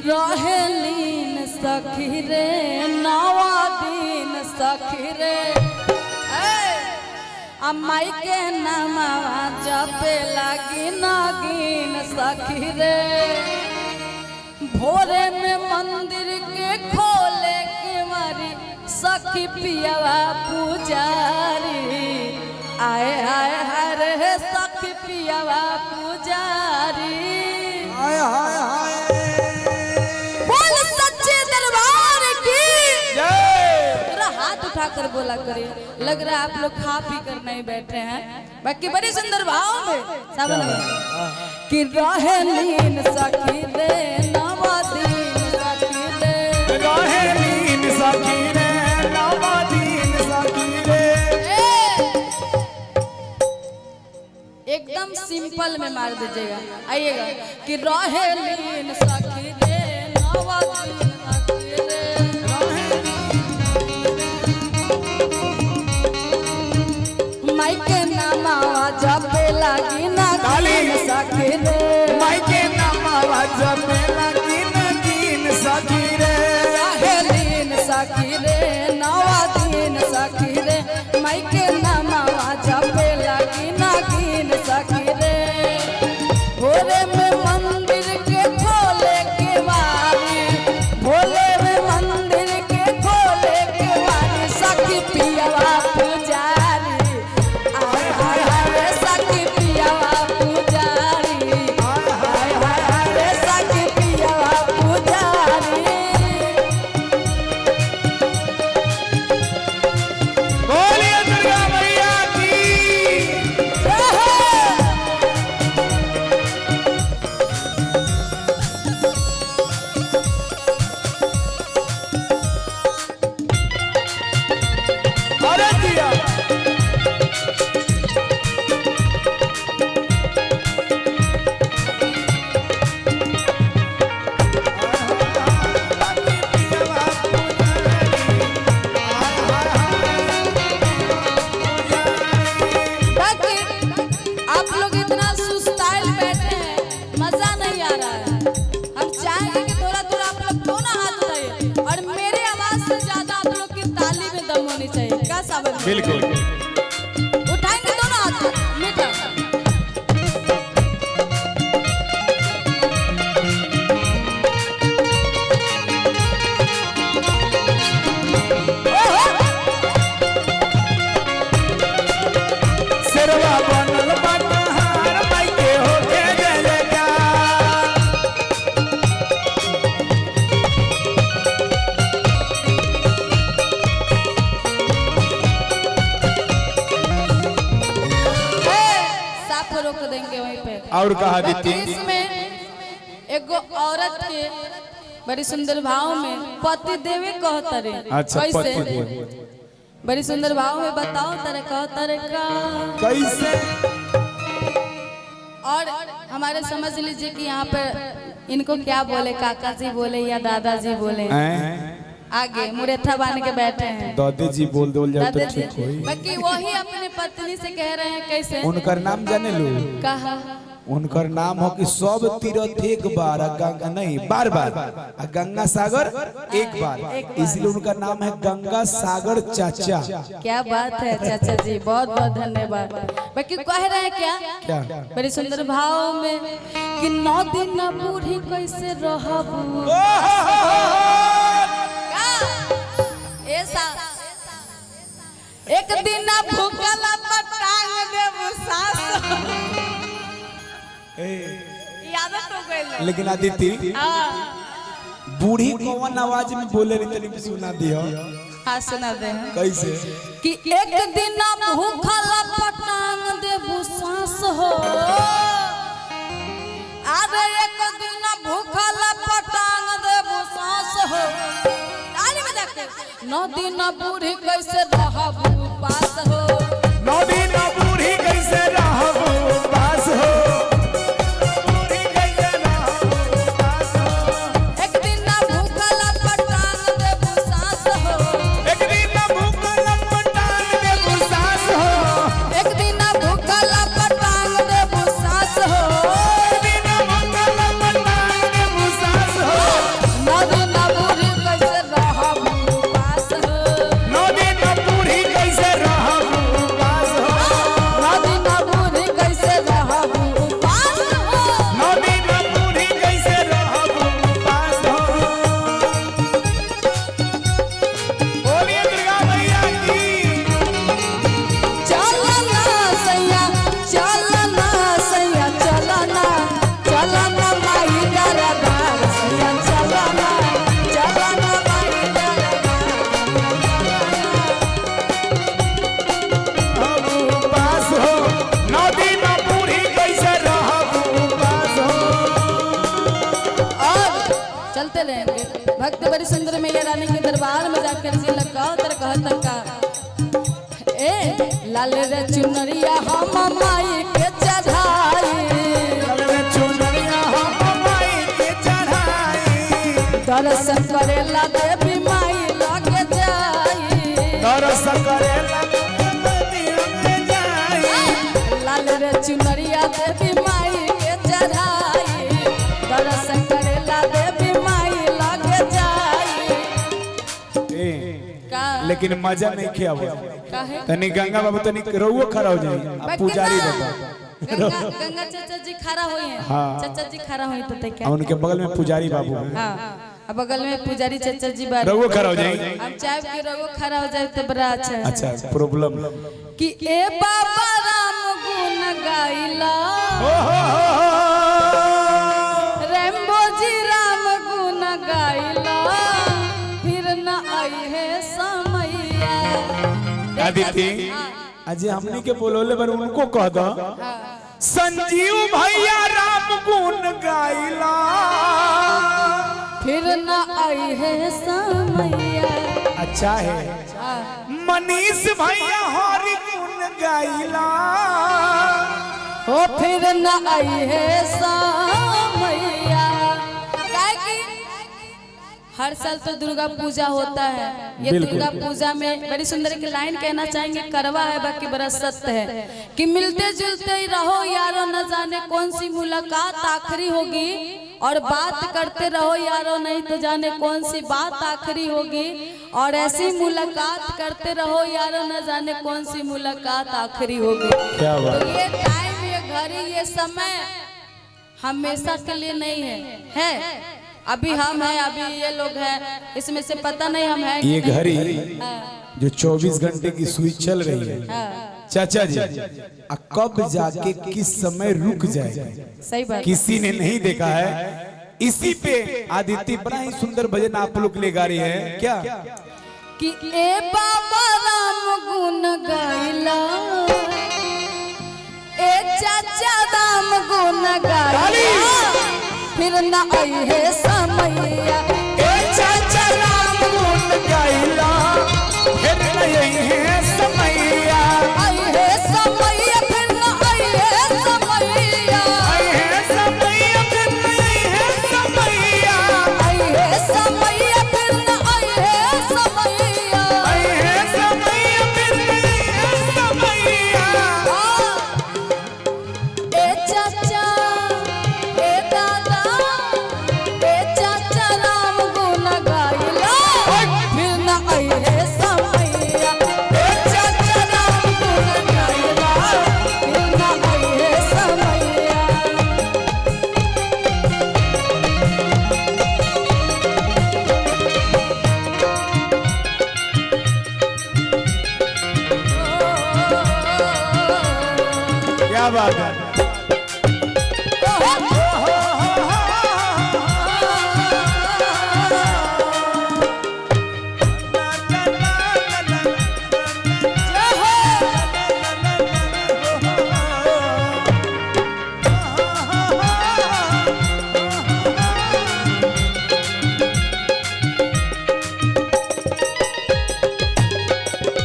रहेलीन सखी रे नवा दिन सखी रे अम्माई के नमावा जपे लगी नागिन सखी रे भोरे में मंदिर के खोले के मारी सखी पियावा पुजारी आए हाय हाय रे सखी पियावा पुजारी हाय हाय हाय बोल सच्चे दरबार की जय। जरा हाथ उठाकर बोला करिए, लग रहा है आप लोग खा पी कर नहीं बैठे हैं। बाकी बड़ी सुंदर भाव में सावन कि रहेलीन सखी रे नवा दिन सखी रे रहेलीन सखी रे नवा दिन सखी रे। एकदम सिंपल में मार दीजिएगा। आइएगा कि रहेलीन सखी रे नवा दिन सखी रे माई के नामावा जपे लगी नागिन सखी रे माई के नामावा जपे लगी नागिन सखी रे रहेलीन सखी रे नवा दिन सखी रे माई के नामावा जपे लगी नागिन सखी रे भोरे में मंदिर के खोले के वारी भोले में मंदिर के खोले के वारी सखी पियावा पुजारी आय हाय हाय सखी पियावा पुजारी आय हाय हाय सखी पियावा पुजारी बोलिए दुर्गा मैया की अरे दिया ताकि आप लोग इतना सुस्ताइल बैठे हैं, मजा नहीं आ रहा है। हम चाहेंगे कि थोड़ा थोड़ा आप लोग दोनों हाथ उठाइए और मेरे आवाज से ज्यादा आप लोग की ताली में दम होनी चाहिए। क्या सावन बिल्कुल उठाएंगे दोनों हाथ मीठा शेरवा बनल बटहार माई के होके जय जयकार। साफ को रोक देंगे वहीं पे। और कहा बाकी दीदी इसमें एगो औरत के बड़ी सुंदर भाव में पति देवे कहता रे अच्छा कैसे पति बड़ी सुंदर भाव में बताओ तेरे कहता रे का कैसे और हमारे समझ लीजिए कि यहाँ पर इनको क्या बोले काका जी बोले या दादाजी बोले आगे मुरेठा बांध के बैठे हैं दादी जी बोल दो जाओ तो दादाजी ठीक होई। बाकी वही अपने पत्नी से कह रहे हैं कैसे उनकर नाम जाने लो कहा उनकर नाम हो कि सब तीर्थ एक बार आ गंगा नहीं बार बार आ गंगा सागर एक बार इसलिए उनका नाम है गंगा सागर चाचा। क्या बात है चाचा जी, बहुत बहुत धन्यवाद। बाकी कह रहे हैं क्या क्या बड़ी सुंदर भाव में कि 9 दिन बूढ़ी कैसे रहबू ऐसा एक दिन भूखला पर टांग देबू सास आदत हो गई। लेकिन आदित्य बूढ़ी कौन आवाज में बोले रही तनी सुना दियो। हाँ सुना दे कैसे कि एक दिन भूखला पर टांग देबू सास हो अरे एक दिन भूखला पर टांग देबू सास हो ताली बजा के 9 दिन बूढ़ी कैसे रहबू पास हो 9 दिन बूढ़ी कैसे रहबू पास हो एक दिन भूखला पर टांग देबू सास हो एक दिन भूखल पटान देबू सास हो एक दिन भूखला पर टांग देबू सास हो एक दिन भूखल पटान देबू सास हो चलते रहेंगे। भक्त बड़ी सुंदर मैया रानी के दरबार में जाकर जी लगा तर कहत का ए लाल रे चुनरिया हम माई के चढ़ाई, लाल रे चुनरिया हम माई के चढ़ाई, दर्शन करेला देवी माई लगे जाई, दर्शन करेला देवी लगे जाई, लाल रे चुनरिया देवी माई के चढ़ाई, दर्शन करेला देवी माई लगे जाई। का लेकिन मजा नहीं किया वो काहे तनी गंगा बाबू तनी रहुओ खड़ा हो जाई अब पुजारी बाबा गंगा गंगा चाचा जी खड़ा हुई हैं। हाँ। चाचा जी खड़ा हुई तो क्या उनके बगल में पुजारी बाबू हैं। हाँ अब बगल में पुजारी चाचा जी बारे रहुओ खड़ा हो जाई। अब चाहे कि रघु खड़ा हो जाए तो बड़ा अच्छा है। अच्छा प्रॉब्लम कि ए बाबा राम गुण गाइला, रेम्बो जी राम गुण गाइला, फिर न आई है समैया। आदित्य अजय हमने के बोलोले पर उनको कह दो संजीव भैया राम गुण गाइला, फिर न आई है समैया। अच्छा है मनीष भैया हरि गुण गाइला, ओ फिर न आई है समैया। काहे कि हर साल तो दुर्गा पूजा होता है, ये दुर्गा पूजा में बड़ी सुंदर की लाइन कहना चाहेंगे, करवा है बाकी बड़ा सत्य है कि मिलते जुलते ही रहो यारो, न जाने कौन सी मुलाकात आखिरी होगी, और बात करते रहो यारो, नहीं तो जाने कौन सी बात आखिरी होगी, और ऐसी मुलाकात करते रहो यारो, न जाने कौन सी मुलाकात आखिरी होगी। क्या बात। तो ये टाइम, ये घड़ी, ये समय हमेशा के लिए नहीं है। अभी हम हैं, अभी ये लोग हैं, इसमें से पता नहीं हम हैं। ये घड़ी जो 24 घंटे की सुई चल रही है चाचा जी, कब जाके किस समय रुक जाएगी सही बात, किसी ने नहीं देखा है। इसी पे आदित्य बड़ा ही सुंदर भजन आप लोग ले गा रही है क्या कि ए बाबा राम गुण गाइला, ए चाचा राम गुण गाइला, फिर न आई है समैया। ए चाचा राम गुण गाइला, फिर न आई है समैया, आई है समैया, फिर न आई है समैया, आई है समैया, फिर न आई है समैया, आई है समैया, फिर न आई है समैया, आई है समैया, फिर न आई है समैया। ए चाचा, ए दादा, ए चाचा राम गुण गाइला, फिर न आई है समैया। ए चाचा राम गुण गाइला, फिर न आई है समैया। क्या बात है।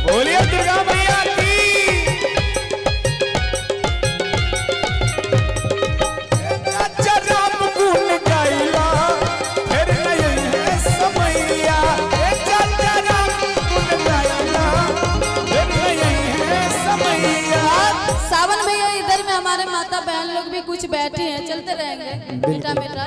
बोलिए दुर्गा मैया की। चाचा राम गुण गाइला, फिर न आई है समैया, चाचा राम गुण गाइला, फिर न आई है समैया। सावन में ये इधर में हमारे माता बहन लोग भी कुछ बैठी हैं, चलते रहेंगे बेटा बेटा।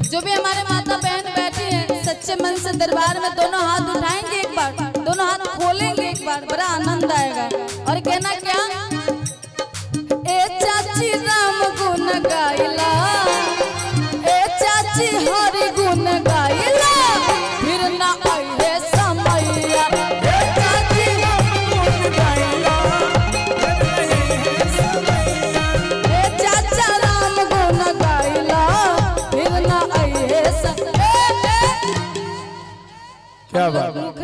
जो भी हमारे माता बहन बैठी हैं, सच्चे मन से दरबार में दोनों हाथ उठाएंगे एक बार, दोनों हाथ खोलेंगे एक बार, बड़ा आनंद आएगा। और कहना क्या, ए चाची राम गुण गाइला, ए चाची हरि गुण गाइला, फिर न आई है समैया। ए चाची राम गुण गाइला, फिर न आई है समैया, ए चाचा राम गुण गाइला, फिर न आई है समैया। क्या बात।